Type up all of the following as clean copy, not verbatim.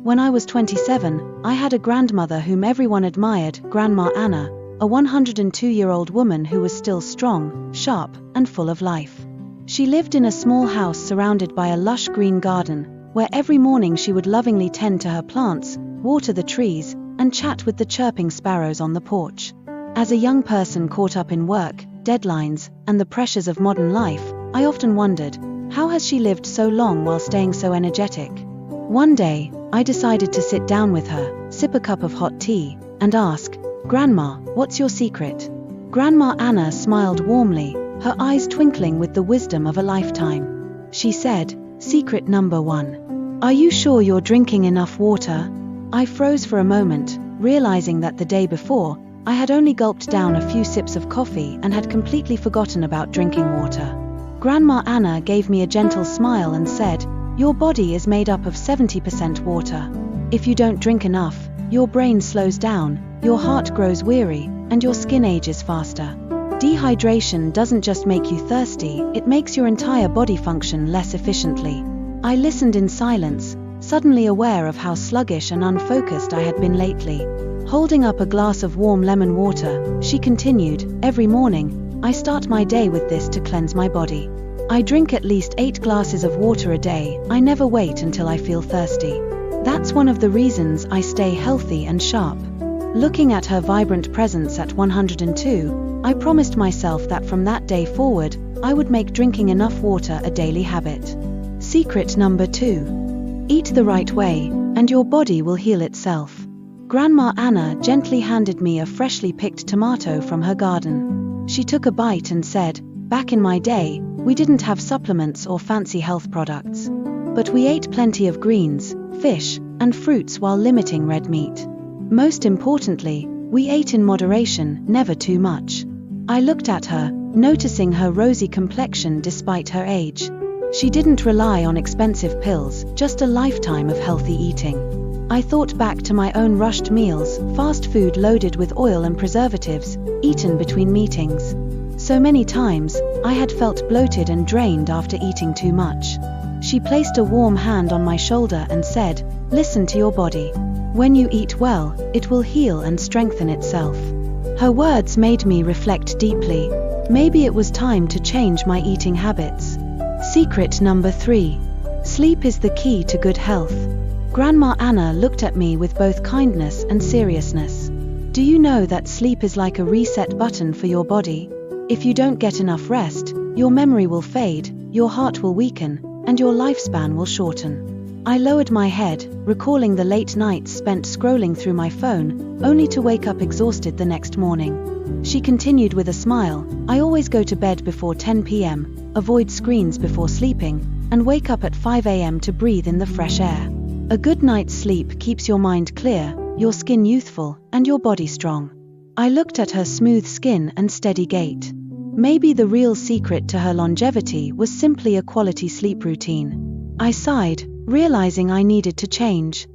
When I was 27, I had a grandmother whom everyone admired, Grandma Anna, a 102-year-old woman who was still strong, sharp, and full of life. She lived in a small house surrounded by a lush green garden, where every morning she would lovingly tend to her plants, water the trees, and chat with the chirping sparrows on the porch. As a young person caught up in work, deadlines, and the pressures of modern life, I often wondered, how has she lived so long while staying so energetic? One day, I decided to sit down with her, sip a cup of hot tea, and ask, "Grandma, what's your secret?" Grandma Anna smiled warmly, her eyes twinkling with the wisdom of a lifetime. She said, "Secret number 1. Are you sure you're drinking enough water?" I froze for a moment, realizing that the day before, I had only gulped down a few sips of coffee and had completely forgotten about drinking water. Grandma Anna gave me a gentle smile and said, "Your body is made up of 70% water. If you don't drink enough, your brain slows down, your heart grows weary, and your skin ages faster. Dehydration doesn't just make you thirsty, it makes your entire body function less efficiently." I listened in silence, suddenly aware of how sluggish and unfocused I had been lately. Holding up a glass of warm lemon water, she continued, "Every morning, I start my day with this to cleanse my body. I drink at least 8 glasses of water a day, I never wait until I feel thirsty. That's one of the reasons I stay healthy and sharp." Looking at her vibrant presence at 102, I promised myself that from that day forward, I would make drinking enough water a daily habit. Secret number 2. Eat the right way, and your body will heal itself. Grandma Anna gently handed me a freshly picked tomato from her garden. She took a bite and said, "Back in my day, we didn't have supplements or fancy health products. But we ate plenty of greens, fish, and fruits while limiting red meat. Most importantly, we ate in moderation, never too much." I looked at her, noticing her rosy complexion despite her age. She didn't rely on expensive pills, just a lifetime of healthy eating. I thought back to my own rushed meals, fast food loaded with oil and preservatives, eaten between meetings. So many times, I had felt bloated and drained after eating too much. She placed a warm hand on my shoulder and said, "Listen to your body. When you eat well, it will heal and strengthen itself." Her words made me reflect deeply. Maybe it was time to change my eating habits. Secret number 3. Sleep is the key to good health. Grandma Anna looked at me with both kindness and seriousness. "Do you know that sleep is like a reset button for your body? If you don't get enough rest, your memory will fade, your heart will weaken, and your lifespan will shorten." I lowered my head, recalling the late nights spent scrolling through my phone, only to wake up exhausted the next morning. She continued with a smile, "I always go to bed before 10 p.m., avoid screens before sleeping, and wake up at 5 a.m. to breathe in the fresh air. A good night's sleep keeps your mind clear, your skin youthful, and your body strong." I looked at her smooth skin and steady gait. Maybe the real secret to her longevity was simply a quality sleep routine. I sighed, realizing I needed to change.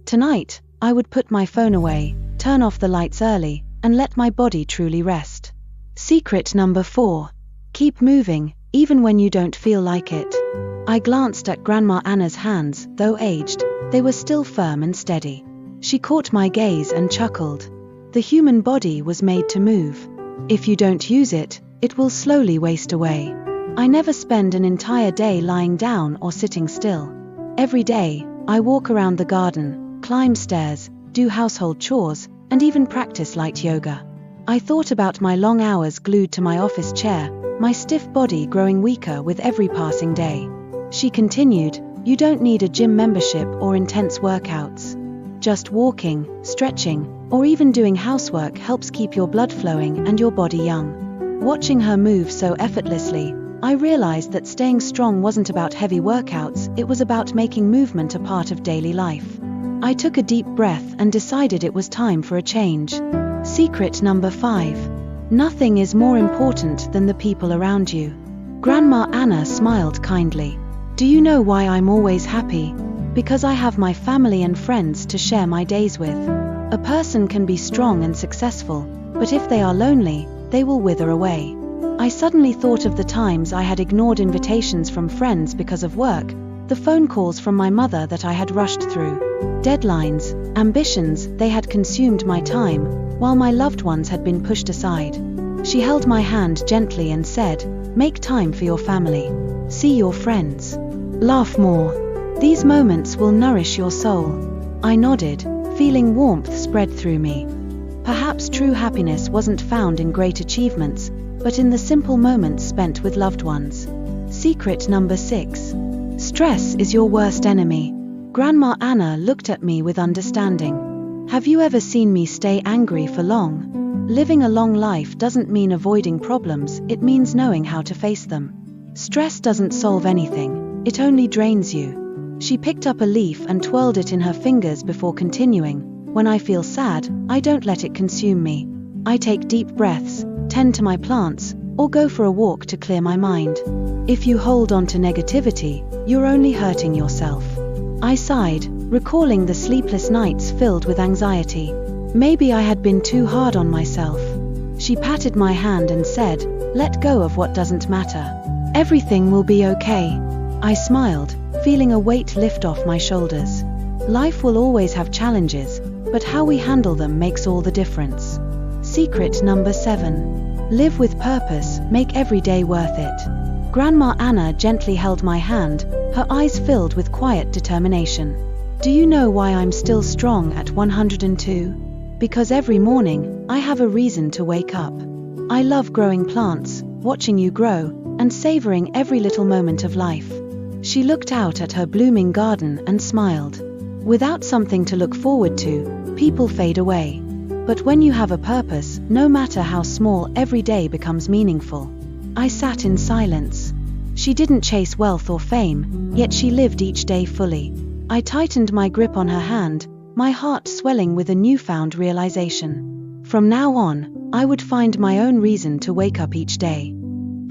Tonight, I would put my phone away, turn off the lights early, and let my body truly rest. Secret number 4. Keep moving, even when you don't feel like it. I glanced at Grandma Anna's hands, though aged, they were still firm and steady. She caught my gaze and chuckled. The human body was made to move. If you don't use it, it will slowly waste away. I never spend an entire day lying down or sitting still. Every day, I walk around the garden, climb stairs, do household chores, and even practice light yoga. I thought about my long hours glued to my office chair, my stiff body growing weaker with every passing day. She continued, "You don't need a gym membership or intense workouts. Just walking, stretching, or even doing housework helps keep your blood flowing and your body young." Watching her move so effortlessly, I realized that staying strong wasn't about heavy workouts, it was about making movement a part of daily life. I took a deep breath and decided it was time for a change. Secret number 5. Nothing is more important than the people around you. Grandma Anna smiled kindly. "Do you know why I'm always happy? Because I have my family and friends to share my days with. A person can be strong and successful, but if they are lonely, they will wither away." I suddenly thought of the times I had ignored invitations from friends because of work, The phone calls from my mother that I had rushed through. Deadlines, ambitions, they had consumed my time, while my loved ones had been pushed aside. She held my hand gently and said, "Make time for your family. See your friends. Laugh more. These moments will nourish your soul." I nodded, feeling warmth spread through me. Perhaps true happiness wasn't found in great achievements, but in the simple moments spent with loved ones. Secret number 6. Stress is your worst enemy. Grandma Anna looked at me with understanding. Have you ever seen me stay angry for long? Living a long life doesn't mean avoiding problems, it means knowing how to face them. Stress doesn't solve anything, it only drains you. She picked up a leaf and twirled it in her fingers before continuing. When I feel sad, I don't let it consume me. I take deep breaths, tend to my plants, or go for a walk to clear my mind. If you hold on to negativity, you're only hurting yourself. I sighed, recalling the sleepless nights filled with anxiety. Maybe I had been too hard on myself. She patted my hand and said, "Let go of what doesn't matter. Everything will be okay." I smiled, feeling a weight lift off my shoulders. Life will always have challenges, but how we handle them makes all the difference. Secret number 7. Live with purpose, make every day worth it. Grandma Anna gently held my hand, her eyes filled with quiet determination. Do you know why I'm still strong at 102? Because every morning, I have a reason to wake up. I love growing plants, watching you grow, and savoring every little moment of life. She looked out at her blooming garden and smiled. Without something to look forward to, people fade away. But when you have a purpose, no matter how small, every day becomes meaningful. I sat in silence. She didn't chase wealth or fame, yet she lived each day fully. I tightened my grip on her hand, my heart swelling with a newfound realization. From now on, I would find my own reason to wake up each day.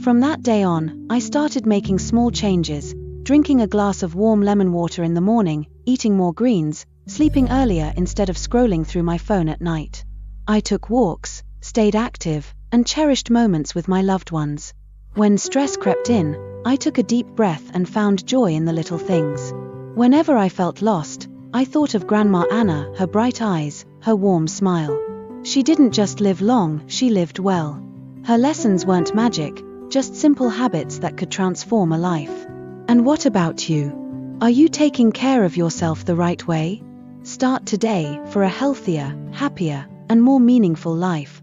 From that day on, I started making small changes, drinking a glass of warm lemon water in the morning, eating more greens, sleeping earlier instead of scrolling through my phone at night. I took walks, stayed active, and cherished moments with my loved ones. When stress crept in, I took a deep breath and found joy in the little things. Whenever I felt lost, I thought of Grandma Anna, her bright eyes, her warm smile. She didn't just live long, she lived well. Her lessons weren't magic, just simple habits that could transform a life. And what about you? Are you taking care of yourself the right way? Start today for a healthier, happier, and more meaningful life.